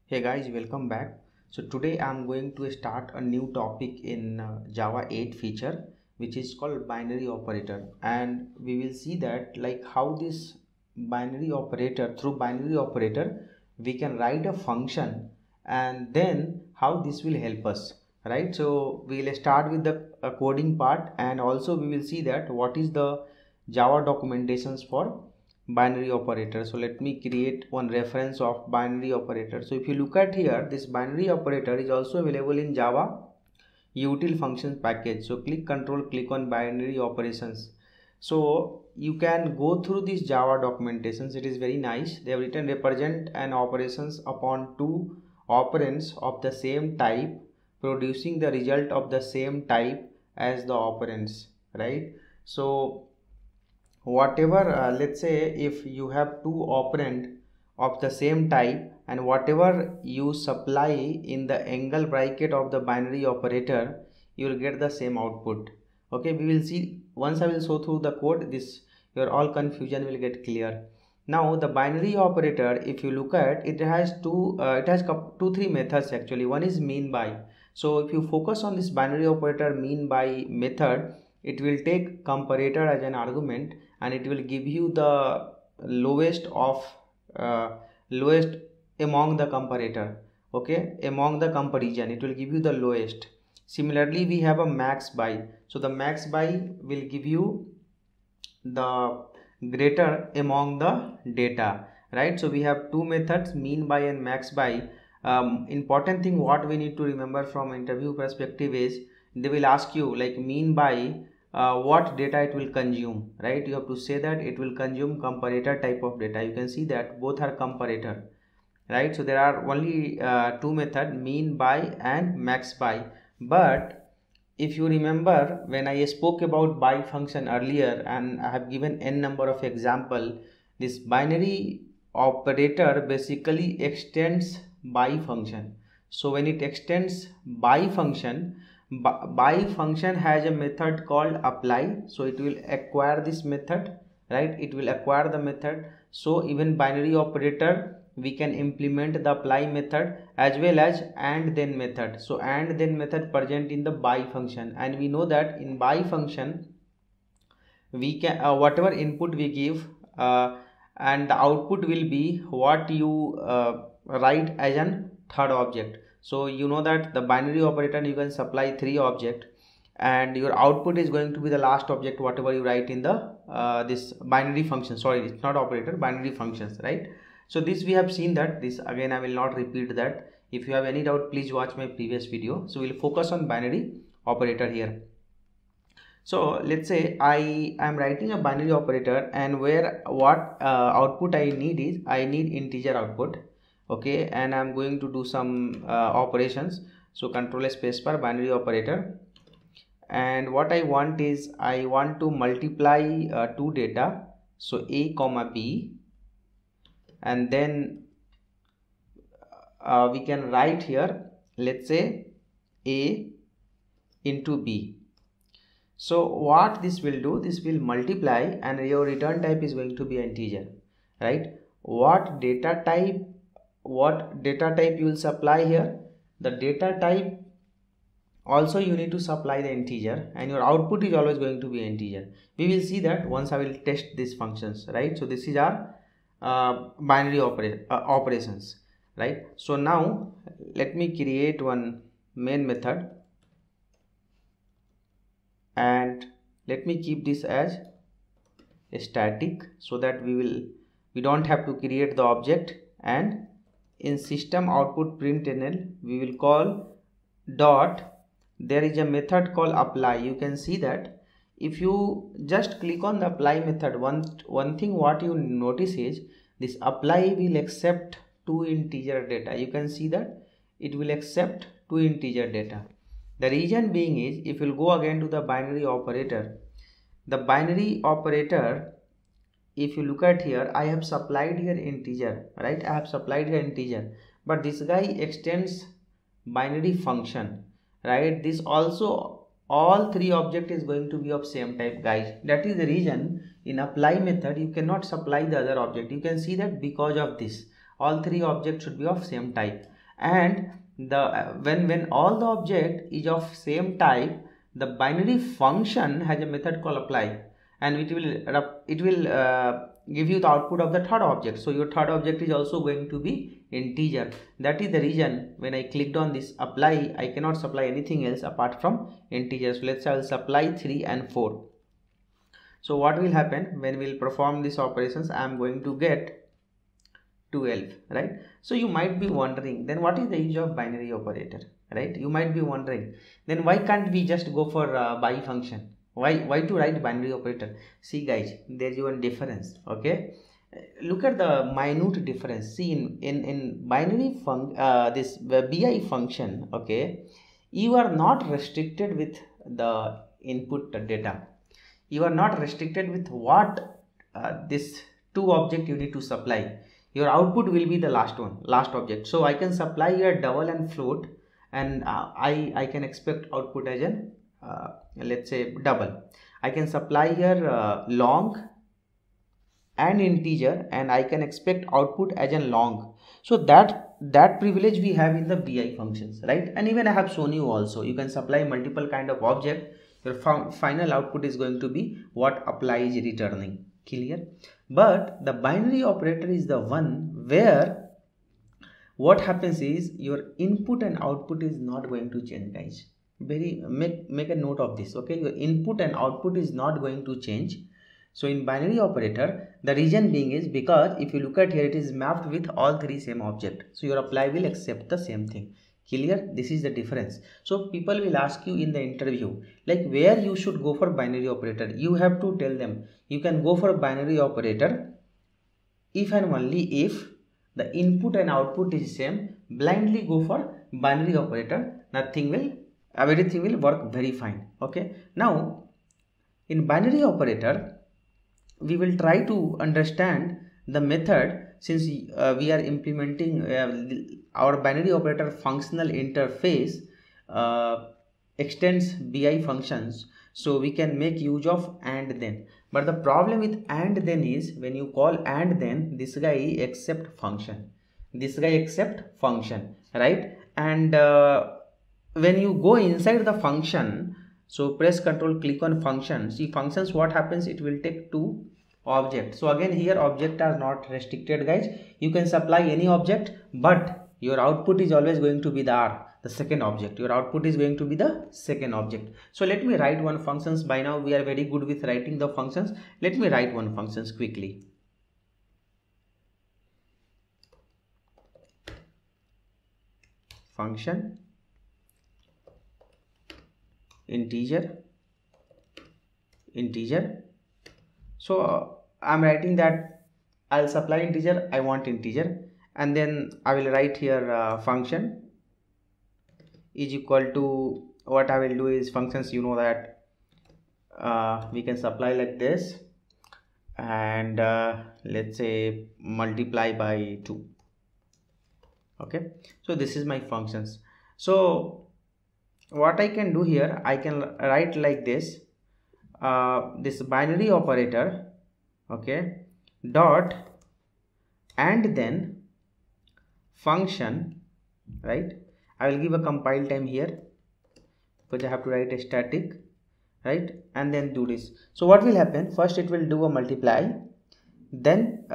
Hey guys, welcome back. So today I'm going to start a new topic in Java 8 feature which is called binary operator, and we will see that like how this binary operator, through binary operator we can write a function, and then how this will help us, right? So we'll start with the coding part, and also we will see that what is the Java documentations for binary operator. So let me create one reference of binary operator. So if you look at here, this binary operator is also available in Java util functions package. So click on binary operations. So you can go through this Java documentations. It is very nice. They have written represent an operations upon two operands of the same type producing the result of the same type as the operands, right? So whatever, let's say if you have two operand of the same type, and whatever you supply in the angle bracket of the binary operator, you will get the same output. Okay, we will see once I will show through the code, this your all confusion will get clear. Now the binary operator, if you look at it, has two three methods actually. One is mean by. So if you focus on this binary operator mean by method, it will take comparator as an argument, and it will give you the lowest of lowest among the comparator. Okay, among the comparison it will give you the lowest. Similarly, we have a max by. So the max by will give you the greater among the data, right? So we have two methods, mean by and max by. Important thing what we need to remember from interview perspective is they will ask you like mean by what data it will consume, right? You have to say that it will consume comparator type of data. You can see that both are comparator, right? So there are only two methods, mean by and max by. But if you remember when I spoke about by function earlier, and I have given n number of example, this binary operator basically extends by function. So when it extends by function, by function has a method called apply. So it will acquire this method, right? It will acquire the method. So even binary operator we can implement the apply method as well as and then method. So and then method present in the by function, and we know that in by function we can whatever input we give, and the output will be what you write as an third object. So you know that the binary operator you can supply three object, and your output is going to be the last object whatever you write in the this binary function. Sorry, it's not operator, binary functions, right? So this we have seen that. This again I will not repeat that. If you have any doubt, please watch my previous video. So we'll focus on binary operator here. So let's say I am writing a binary operator, and where what output I need is I need integer output. Okay, and I'm going to do some operations. So control spacebar, binary operator, and what I want is I want to multiply two data, so a comma b, and then we can write here, let's say a into b. So what this will do, this will multiply, and your return type is going to be integer, right? What data type you will supply here, the data type also you need to supply the integer, and your output is always going to be integer. We will see that once I will test these functions, right? So this is our binary operations, right? So now let me create one main method, and let me keep this as static so that we don't have to create the object. And in system output println we will call dot, there is a method called apply. You can see that if you just click on the apply method, one thing what you notice is this apply will accept two integer data. You can see that it will accept two integer data. The reason being is, if you go again to the binary operator, the binary operator, if you look at here, I have supplied here integer, right? I have supplied here integer, but this guy extends binary function, right? This also, all three object is going to be of same type, guys. That is the reason in apply method you cannot supply the other object. You can see that because of this all three objects should be of same type. and the when all the object is of same type, the binary function has a method called apply, and it will give you the output of the third object. So your third object is also going to be integer. That is the reason when I clicked on this apply, I cannot supply anything else apart from integers. So let's say I will supply 3 and 4. So what will happen when we'll perform these operations? I am going to get 12, right? So you might be wondering, then what is the use of binary operator, right? You might be wondering, then why can't we just go for by function? Why to write binary operator? See guys, there's one difference, okay? Look at the minute difference. See, in binary this bi function, okay, you are not restricted with the input data. You are not restricted with what this two object you need to supply. Your output will be the last object. So I can supply here double and float, and I can expect output as an let's say double. I can supply here long and integer, and I can expect output as a long. So that privilege we have in the bi functions, right? And even I have shown you also, you can supply multiple kind of object. Your final output is going to be what apply is returning. Clear? But the binary operator is the one where what happens is your input and output is not going to change, guys. Make a note of this, okay? Your input and output is not going to change. So in binary operator, the reason being is because if you look at here, it is mapped with all three same object. So your apply will accept the same thing. Clear? This is the difference. So people will ask you in the interview, like where you should go for binary operator. You have to tell them you can go for binary operator if and only if the input and output is same. Blindly go for binary operator, everything will work very fine. Okay, now in binary operator we will try to understand the method, since we are implementing our binary operator functional interface extends bi functions, so we can make use of and then. But the problem with and then is when you call and then, this guy accept function, right? And when you go inside the function, so press Ctrl, click on function. See functions, what happens, it will take two objects. So again here object are not restricted, guys. You can supply any object, but your output is always going to be the second object. Your output is going to be the second object. So let me write one functions. By now we are very good with writing the functions. Let me write one functions quickly. Function integer. So I'm writing that I'll supply integer, I want integer, and then I will write here function is equal to, what I will do is functions, you know that we can supply like this, and let's say multiply by 2. Okay, so this is my functions. So what I can do here, I can write like this, this binary operator, okay, dot and then function, right? I will give a compile time here because I have to write a static, right? And then do this. So what will happen, first it will do a multiply, then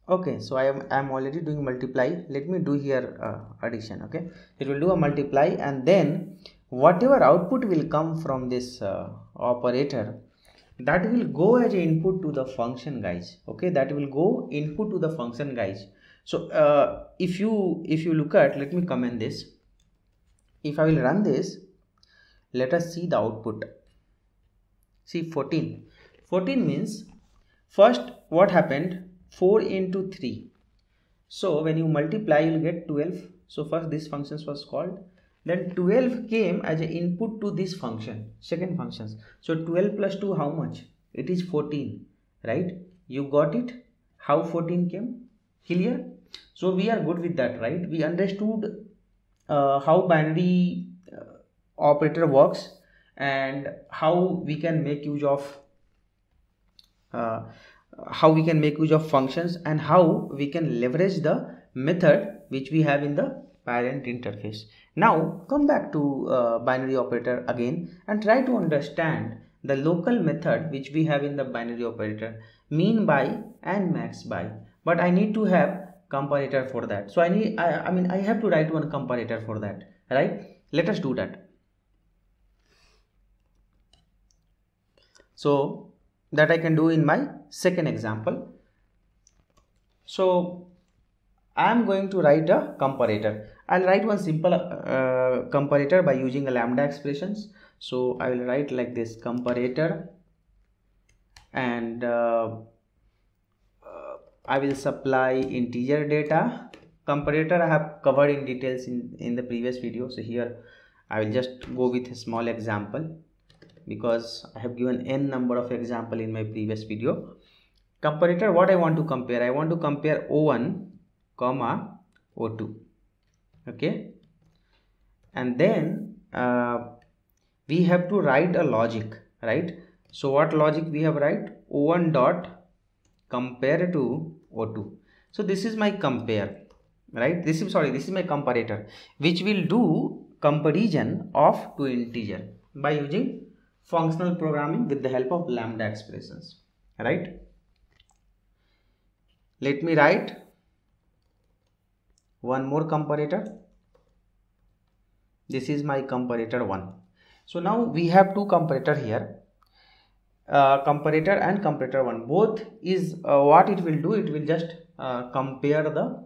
okay, so I am already doing multiply. Let me do here addition. Okay, it will do a multiply, and then whatever output will come from this operator, that will go as an input to the function, guys. Okay, that will go input to the function, guys. So if you look at, let me comment this. If I will run this, let us see the output. See 14 means first what happened, 4 into 3. So when you multiply, you will get 12. So first this function was called, then 12 came as an input to this function, second functions. So 12 plus 2, how much? It is 14, right? You got it? How 14 came? Clear? So we are good with that, right? We understood how binary operator works and how we can make use of functions, and how we can leverage the method which we have in the parent interface. Now come back to binary operator again and try to understand the local method which we have in the binary operator, mean by and max by. But I need to have comparator for that, so I have to write one comparator for that, right? Let us do that. So that I can do in my second example. So I am going to write a comparator. I'll write one simple comparator by using a lambda expressions. So I will write like this: comparator, and I will supply integer data. Comparator I have covered in details in the previous video. So here I will just go with a small example because I have given n number of example in my previous video. Comparator, what I want to compare? I want to compare O1 comma O2. Okay, and then we have to write a logic, right? So what logic we have write? O1 dot compare to O2. So this is my compare, right? This is my comparator, which will do comparison of two integer by using functional programming with the help of lambda expressions, right? Let me write one more comparator. This is my comparator 1. So now we have two comparator here, comparator and comparator 1. Both is what it will do, it will just compare the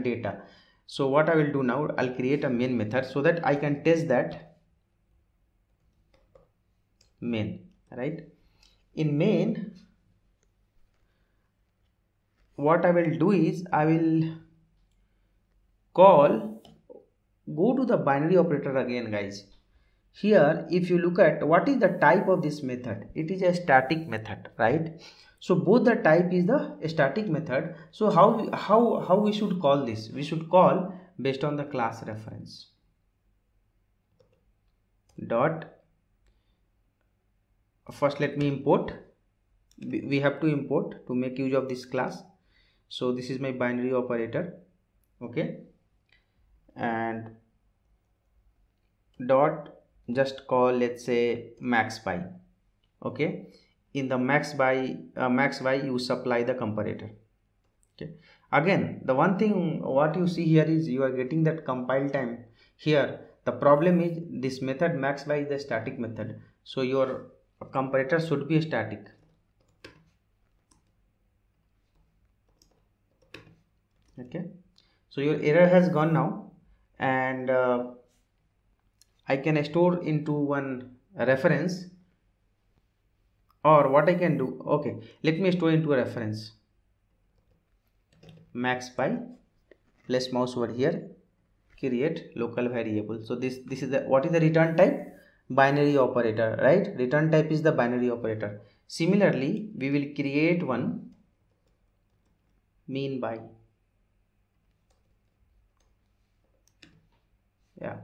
data. So what I will do now, I'll create a main method so that I can test that main, right? In main, what I will do is I will go to the binary operator again, guys. Here if you look at what is the type of this method, it is a static method, right? So both the type is the static method. So how we should call this? We should call based on the class reference dot. First let me import. We have to import to make use of this class. So this is my binary operator, okay, and dot just call, let's say, max by. Okay, in the max by you supply the comparator. Okay, again the one thing what you see here is you are getting that compile time. Here the problem is this method max by is the static method, so your comparator should be static. Okay, so your error has gone now, and I can store into one reference, or what I can do, okay, let me store into a reference max by, let's mouse over here, create local variable. So this is the, what is the return type? Binary operator, right? Return type is the binary operator. Similarly we will create one mean by. Yeah,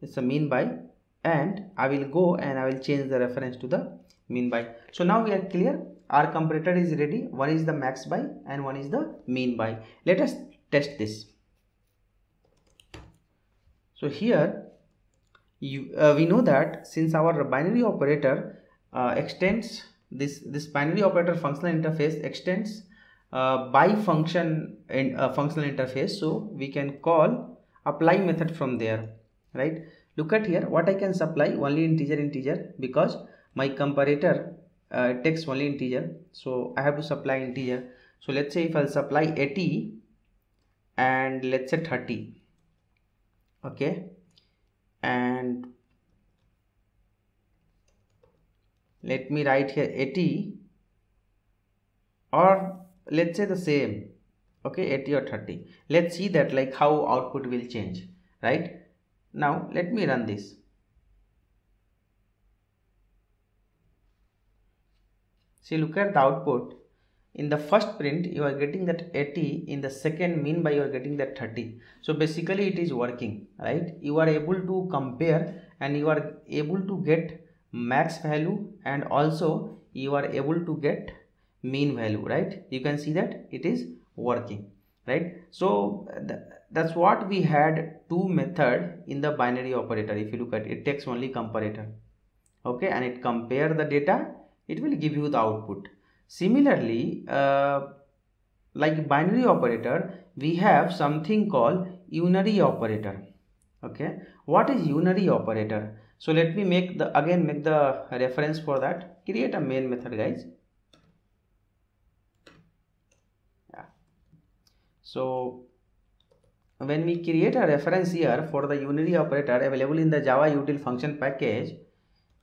it's a mean by, and I will go and I will change the reference to the mean by. So now we are clear, our comparator is ready. One is the max by and one is the mean by. Let us test this. So here we know that since our binary operator extends this binary operator functional interface extends by function and functional interface, so we can call apply method from there, right? Look at here, what I can supply only integer because my comparator takes only integer, so I have to supply integer. So let's say if I'll supply 80 and let's say 30, okay, and let me write here 80, or let's say the same, okay, 80 or 30. Let's see that like how output will change, right? Now let me run this. See, look at the output. In the first print you are getting that 80, in the second mean by you are getting that 30. So basically it is working, right? You are able to compare and you are able to get max value, and also you are able to get mean value, right? You can see that it is working, right? So that's what we had two method in the binary operator. If you look at it, takes only comparator, okay, and it compare the data, it will give you the output. Similarly, like binary operator, we have something called unary operator. Okay, what is unary operator? So let me make the reference for that. Create a main method, guys. Yeah. So when we create a reference here for the unary operator available in the Java util function package,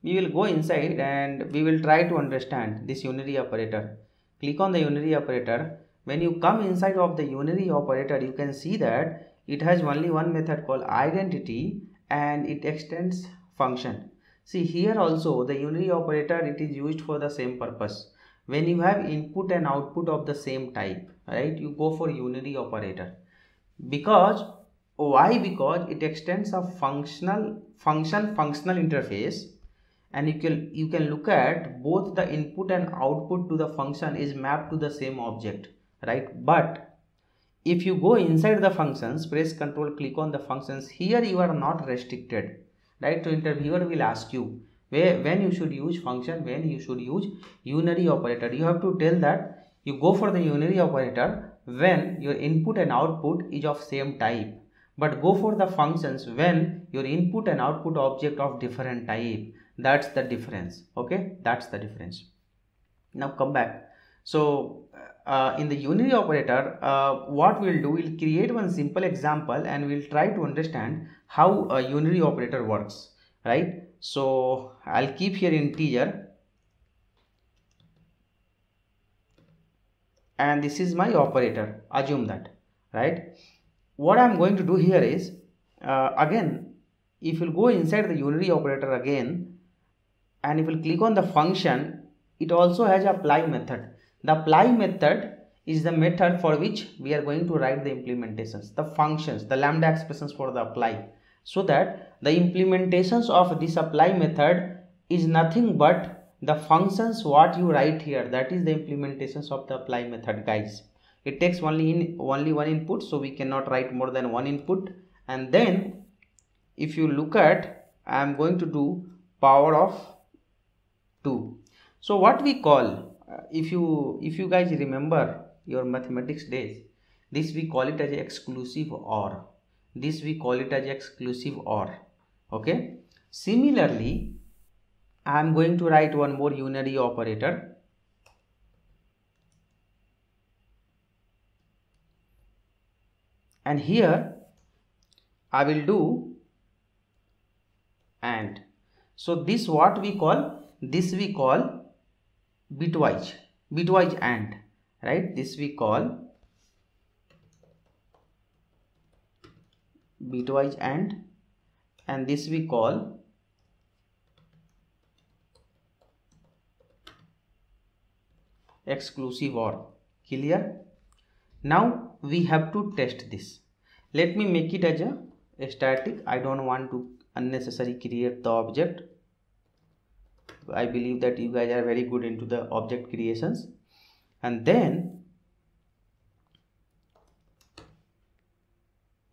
we will go inside and we will try to understand this unary operator. Click on the unary operator. When you come inside of the unary operator, you can see that it has only one method called identity and it extends function. See here also the unary operator, it is used for the same purpose. When you have input and output of the same type, right, you go for unary operator. Because why? Because it extends a functional interface, and you can look at both the input and output to the function is mapped to the same object, right? But if you go inside the functions, press control, click on the functions, here you are not restricted, right? So interviewer will ask you when you should use function, when you should use unary operator. You have to tell that you go for the unary operator when your input and output is of same type, but go for the functions when your input and output object of different type. That's the difference. Okay, that's the difference. Now come back. So in the unary operator, what we'll do, we'll create one simple example and we'll try to understand how a unary operator works, right? So I'll keep here integer, and this is my operator, assume that, right? What I'm going to do here is again, if you'll go inside the unary operator again, and if you click on the function, it also has a apply method. The apply method is the method for which we are going to write the implementations, the functions, the lambda expressions for the apply, so that the implementations of this apply method is nothing but the functions what you write here. That is the implementations of the apply method, guys. It takes only one input, so we cannot write more than one input. And then if you look at, I am going to do power of 2. So what we call, if you guys remember your mathematics days, this we call it as exclusive OR. This we call it as exclusive OR. Okay. Similarly, I am going to write one more unary operator. And here I will do AND. So this what we call, this we call bitwise AND, right? This we call bitwise AND, and this we call exclusive OR. Clear? Now we have to test this. Let me make it as a static. I don't want to unnecessarily create the object. I believe that you guys are very good into the object creations. And then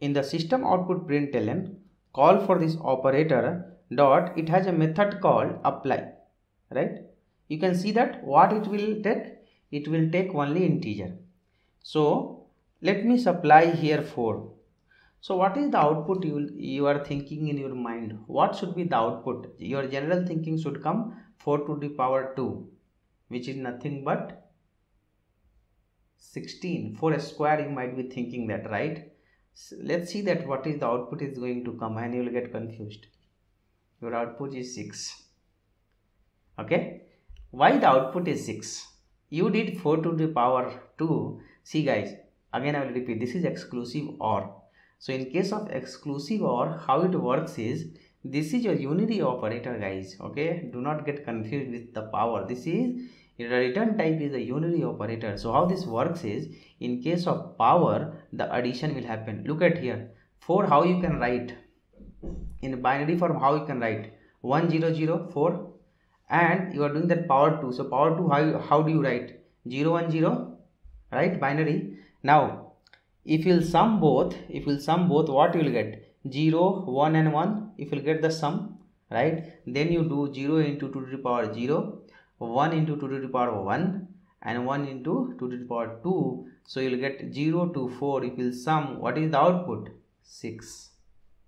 in the system output println, call for this operator dot, it has a method called apply, right? You can see that what it will take, it will take only integer. So let me supply here 4. So what is the output you are thinking in your mind? What should be the output? Your general thinking should come 4 to the power 2, which is nothing but 16. 4 square, you might be thinking that, right? So let's see that what is the output is going to come, and you will get confused. Your output is 6. Okay. Why the output is 6? You did 4 to the power 2. See guys, again I will repeat, this is exclusive OR. So in case of exclusive OR, how it works is, this is your unary operator, guys. Okay, do not get confused with the power. This is your return type is a unary operator. So how this works is, in case of power, the addition will happen. Look at here, 4, how you can write in binary form, how you can write 1 0 0 4, and you are doing that power 2. So power 2, how do you write? 0 1 0, right? Binary. Now if you'll sum both, what you will get? 0 1 and 1. If you'll get the sum, right, then you do 0 into 2 to the power 0, 1 into 2 to the power 1, and 1 into 2 to the power 2. So you'll get 0 to 4. If you'll sum, what is the output? 6.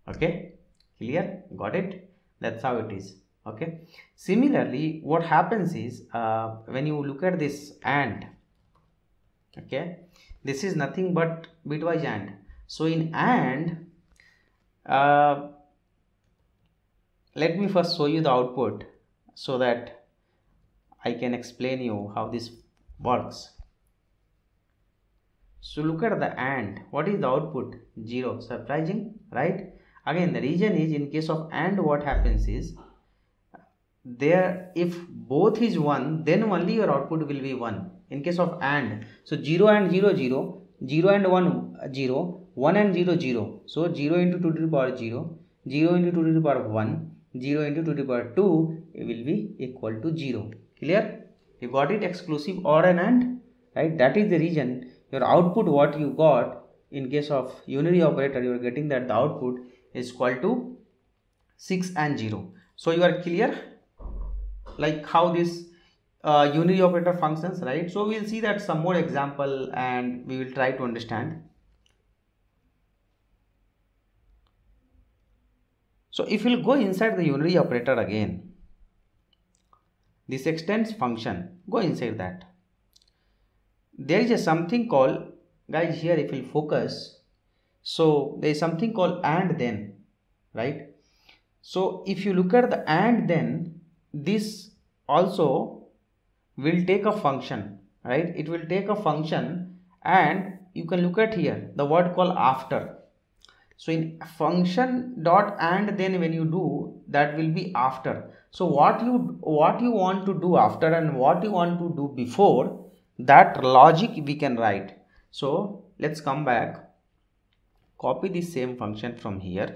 Okay, clear? Got it? That's how it is. Okay, similarly what happens is when you look at this AND, okay, this is nothing but bitwise AND. So in AND, let me first show you the output so that I can explain you how this works. So look at the AND. What is the output? 0. Surprising, right? Again, the reason is, in case of AND, what happens is, there, if both is 1, then only your output will be 1. In case of AND, so 0 and 0 0, 0 and 1 0, 1 and 0 0. So 0 into 2 to the power 0, 0 into 2 to the power 1, 0 into 2 to the power 2, it will be equal to 0. Clear? You got it? Exclusive OR and AND, right? That is the reason your output, what you got in case of unary operator, you are getting that the output is equal to 6 and 0. So you are clear like how this unary operator functions, right? So we'll see that some more example and we will try to understand. So if we'll go inside the unary operator again, this extends function, go inside that. There is a something called, guys, here if we'll focus, so there is something called AND then, right? So if you look at the AND then, this also will take a function, right? It will take a function, and you can look at here the word called after. So in function dot AND then, when you do that, will be after. So what you want to do after and what you want to do before, that logic we can write. So let's come back, copy this same function from here,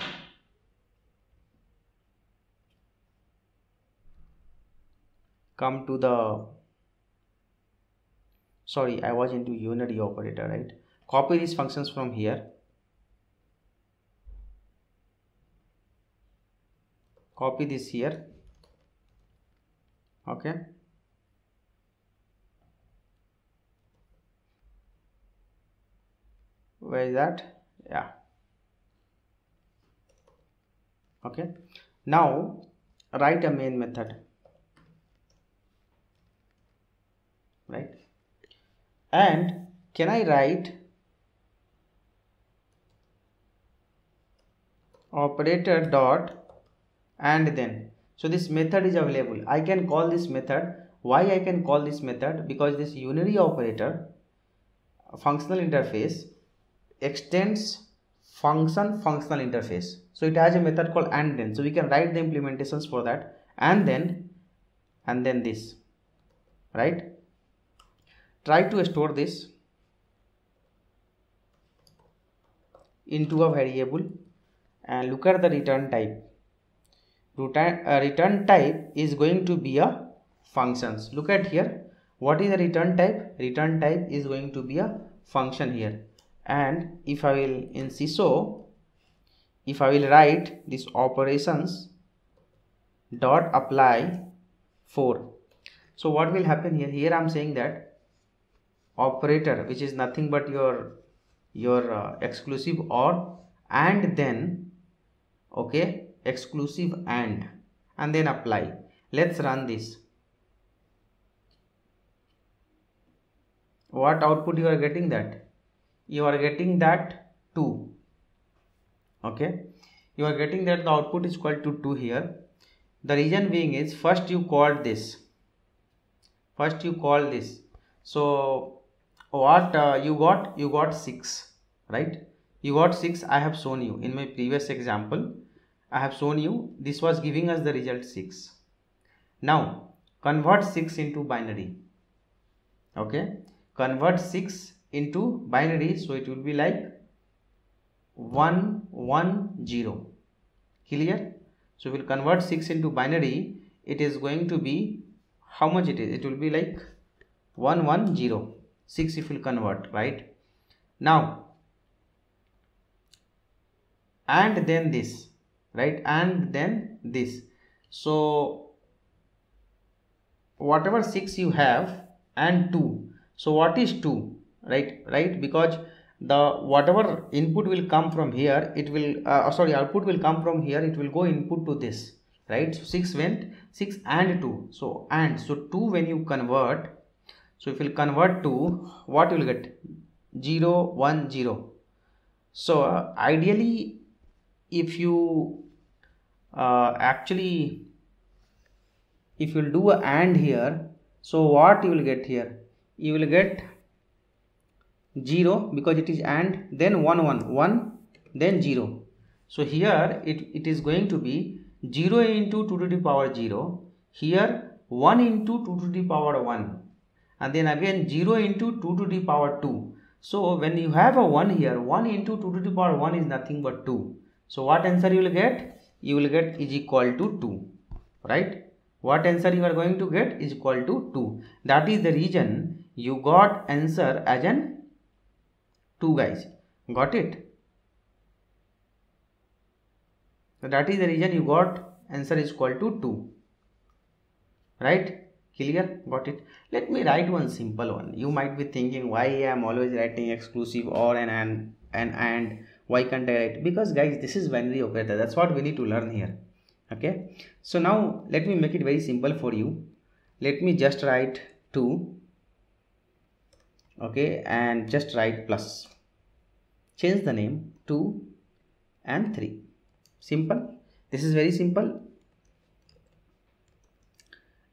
come to the, sorry, I was into unary operator, right? Copy these functions from here, copy this here, okay, where is that? Yeah, okay. Now write a main method, right? And can I write operator dot and then? So this method is available. I can call this method. Why I can call this method? Because this unary operator functional interface extends functional interface. So it has a method called and then. So we can write the implementations for that, and then this, right? Try to store this into a variable and look at the return type. Return type is going to be a functions. Look at here, what is the return type? Return type is going to be a function here. And if I will in sysO, if I will write this operations dot apply 4, so what will happen here? Here I am saying that operator, which is nothing but your exclusive OR and then, okay, exclusive and then apply. Let's run this. What output you are getting? That you are getting that 2, okay, you are getting that the output is equal to 2 here. The reason being is, first you called this, so what you got 6, right? You got 6. I have shown you in my previous example, I have shown you this was giving us the result 6. Now convert 6 into binary, okay, convert 6 into binary, so it will be like 1 1 0. Clear? So we'll convert 6 into binary. It is going to be, how much it is? It will be like 1 1 0, 6 if you convert, right? Now and then this, right, and then this. So whatever 6 you have and 2, so what is 2, right, because the whatever input will come from here, it will sorry, output will come from here, it will go input to this, right? So 6 went, 6 and 2, so 2 when you convert, so if you convert to what you will get, 0 1 0. So ideally if you actually if you will do a AND here, so what you will get here, you will get 0 because it is AND, then 1 1 1, then 0. So here it is going to be 0 into 2 to the power 0, here 1 into 2 to the power 1, and then again 0 into 2 to the power 2. So when you have a 1 here, 1 into 2 to the power 1 is nothing but 2. So what answer you will get? You will get is equal to 2, right? What answer you are going to get is equal to 2. That is the reason you got answer as an 2, guys. Got it? So that is the reason you got answer is equal to 2. Right? Clear? Got it? Let me write one simple one. You might be thinking why I am always writing exclusive or an and why can't I write? Because guys, this is binary operator. That's what we need to learn here. Okay, so now let me make it very simple for you. Let me just write 2, okay, and just write plus, change the name 2 and 3. Simple. This is very simple.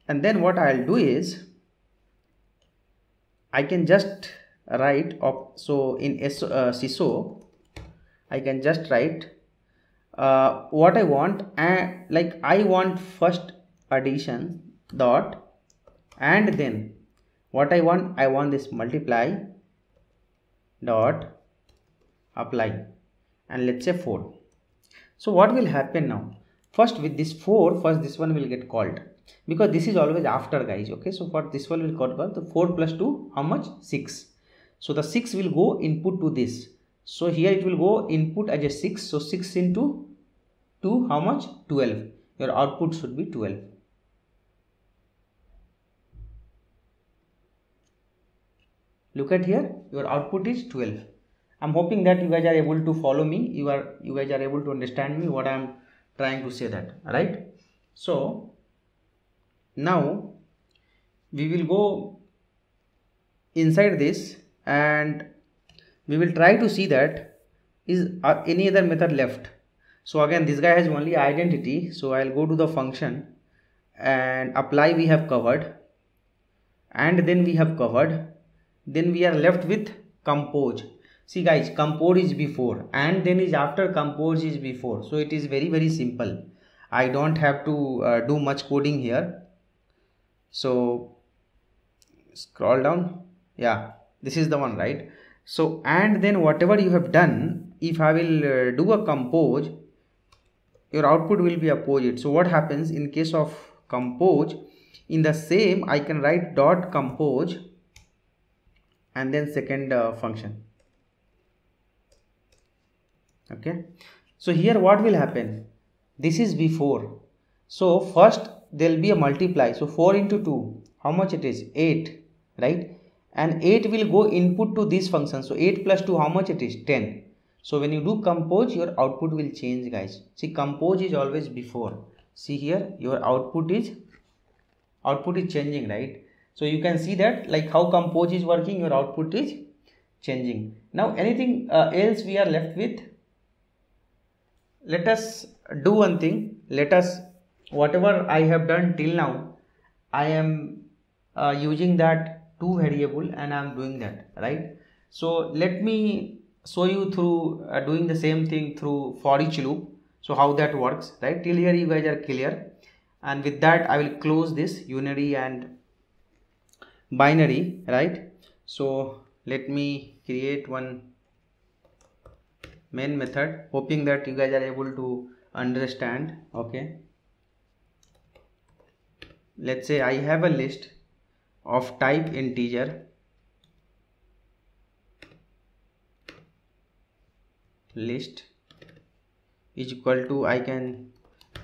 And then what I'll do is I can just write up, so in SISO I can just write what I want, and like I want first addition dot, and then what I want this multiply dot apply, and let's say 4. So what will happen now? First with this 4, first this one will get called, because this is always after, guys. Okay, so for this one will call the 4 plus 2, how much? 6. So the 6 will go input to this. So here it will go input as a 6. So 6 into 2, how much? 12. Your output should be 12. Look at here, your output is 12. I'm hoping that you guys are able to follow me. You guys are able to understand me what I'm trying to say, that, right? So now we will go inside this and we will try to see that is any other method left. So again, this guy has only identity, so I'll go to the function and apply. We have covered, and then we have covered, then we are left with compose. See guys, compose is before and then is after, compose is before. So it is very, very simple. I don't have to do much coding here. So scroll down. Yeah, this is the one, right? So and then whatever you have done, if I will do a compose, your output will be opposite. So what happens in case of compose? In the same, I can write dot compose and then second function. Okay, so here what will happen? This is before, so first there will be a multiply. So 4 into 2, how much it is? 8, right? And 8 will go input to this function. So 8 plus 2, how much it is? 10. So when you do compose, your output will change, guys. See, compose is always before. See here, your output is changing, right? So you can see that like how compose is working, your output is changing. Now anything else we are left with? Let us do one thing. Let us, whatever I have done till now, I am using that 2 variable and I am doing that, right? So let me show you through doing the same thing through for each loop. So how that works, right? Till here you guys are clear, and with that I will close this unary and binary, right? So let me create one main method, hoping that you guys are able to understand. Okay, let's say I have a list of type integer list is equal to, I can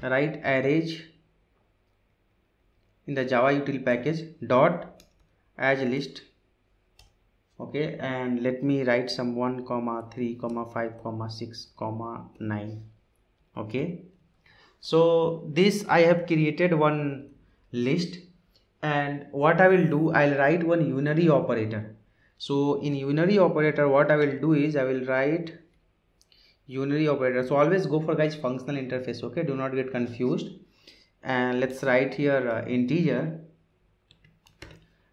write arrays in the Java util package dot as list. Okay, and let me write some 1 comma 3 comma 5 comma 6 comma 9. Okay, so this I have created one list, and what I will do, I'll write one unary operator. So in unary operator, what I will do is I will write unary operator. So always go for, guys, functional interface. Okay, do not get confused. And let's write here integer,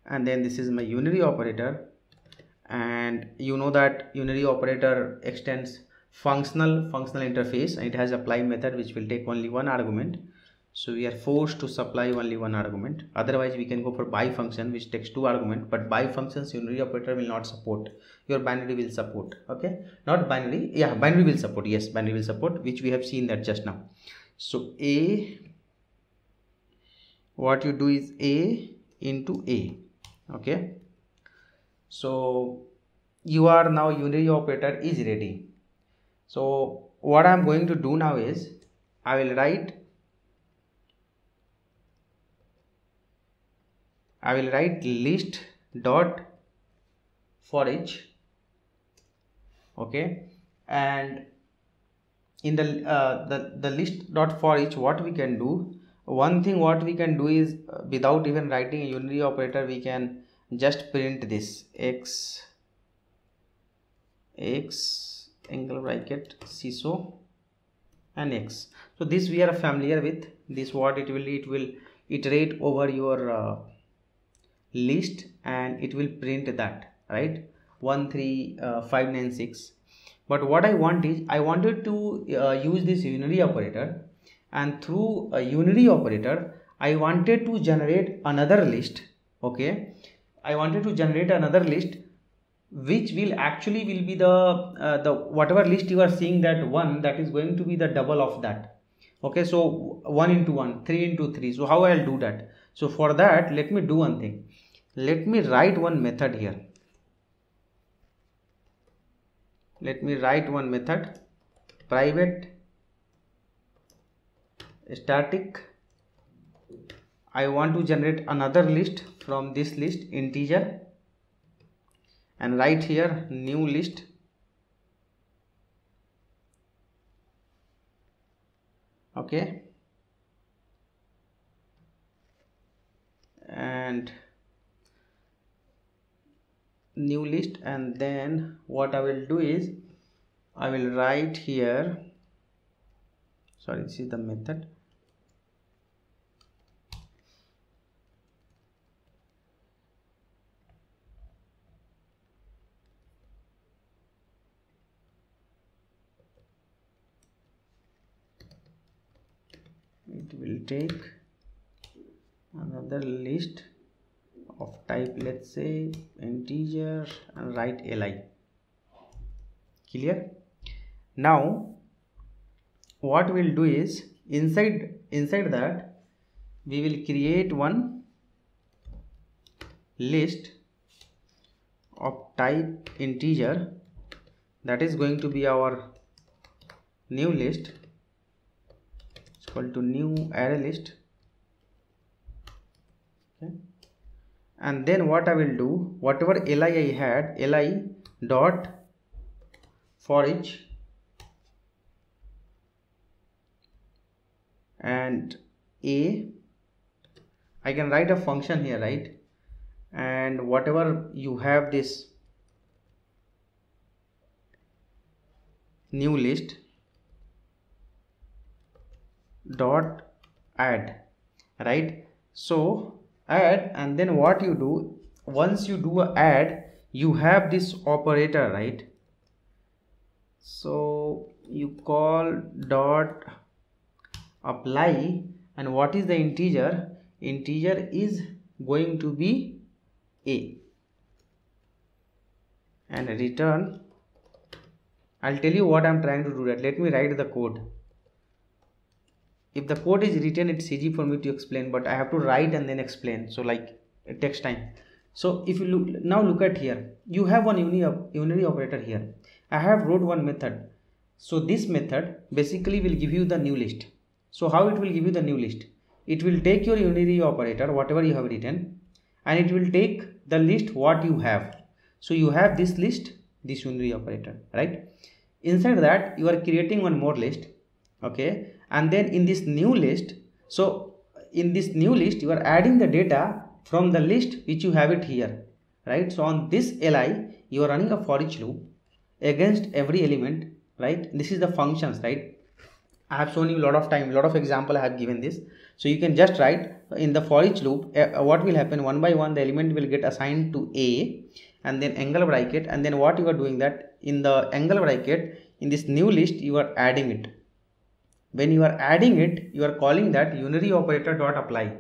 and then this is my unary operator. And you know that unary operator extends functional interface, and it has apply method which will take only one argument. So we are forced to supply only one argument. Otherwise we can go for by function which takes two argument, but by functions unary operator will not support. Your binary will support. Okay, not binary, yeah, binary will support. Yes, binary will support, which we have seen that just now. So a, what you do is a into a. Okay, so you are now unary operator is ready. So what I am going to do now is I will write list dot for each. Okay, and in the list dot for each, what we can do, one thing what we can do is without even writing a unary operator, we can just print this x angle bracket CISO and x. So this we are familiar with this. What it will iterate over your list, and it will print that, right, 13596. But what I want is I wanted to use this unary operator, and through a unary operator I wanted to generate another list. Okay, I wanted to generate another list which will actually will be the whatever list you are seeing, that one, that is going to be the double of that. Okay, so 1 into 1, 3 into 3. So how I'll do that? So for that, let me do one thing. Let me write one method here. Let me write one method, private static. I want to generate another list from this list integer, and write here new list. Okay, and new list, and then what I will do is I will write here, sorry, this is the method. It will take another list of type, let's say integer, and write li. Clear? Now what we'll do is inside that we will create one list of type integer, that is going to be our new list, it's equal to new array list. Okay, and then what I will do, whatever li I had, li dot for each, and a, I can write a function here, right, and whatever you have this new list dot add, right? So add, and then what you do, once you do a add, you have this operator, right? So you call dot apply, and what is the integer? Integer is going to be a, and return. I'll tell you what I'm trying to do that. Let me write the code. If the code is written, it's easy for me to explain, but I have to write and then explain, so like it takes time. So if you look at here, you have one unary operator here. I have wrote one method. So this method basically will give you the new list. So how it will give you the new list? It will take your unary operator, whatever you have written, and it will take the list what you have. So you have this list, this unary operator, right? Inside that you are creating one more list, okay? And then in this new list, so in this new list you are adding the data from the list which you have it here, right? So on this li you are running a for each loop against every element, right? This is the functions, right? I have shown you a lot of time, lot of example I have given this. So you can just write in the for each loop what will happen, one by one the element will get assigned to a, and then angle bracket, and then what you are doing that in the angle bracket in this new list you are adding it. When you are adding it, you are calling that unary operator dot apply,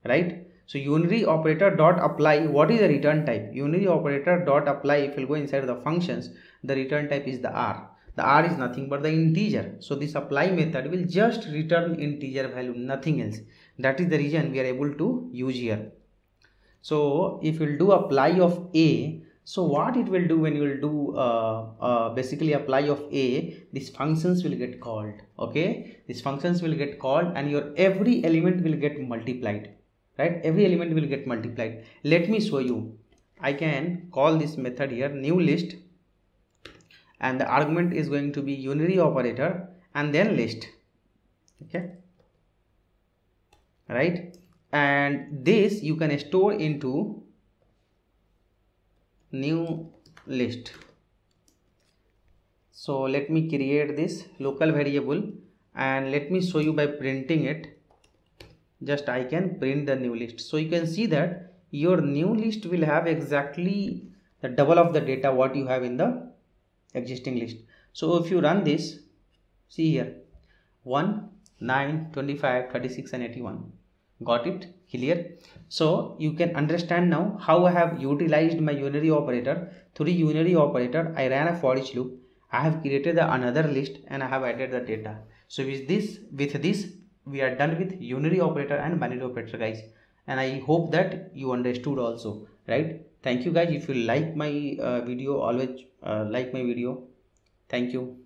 right? So unary operator dot apply, what is the return type? Unary operator dot apply, if you go inside the functions, the return type is the r. The r is nothing but the integer. So this apply method will just return integer value, nothing else. That is the reason we are able to use here. So if you will do apply of a, so what it will do when you will do basically apply of a, these functions will get called, okay? These functions will get called and your every element will get multiplied, right? Every element will get multiplied. Let me show you. I can call this method here new list, and the argument is going to be unary operator and then list, okay, right? And this you can store into new list. So let me create this local variable and let me show you by printing it. Just I can print the new list. So you can see that your new list will have exactly the double of the data what you have in the existing list. So if you run this, see here 1, 9, 25, 36 and 81. Got it? Clear? So you can understand now how I have utilized my unary operator. Through unary operator I ran a for each loop. I have created another list and I have added the data. So with this we are done with unary operator and binary operator, guys, and I hope that you understood also, right? Thank you guys. If you like my video, always like my video. Thank you.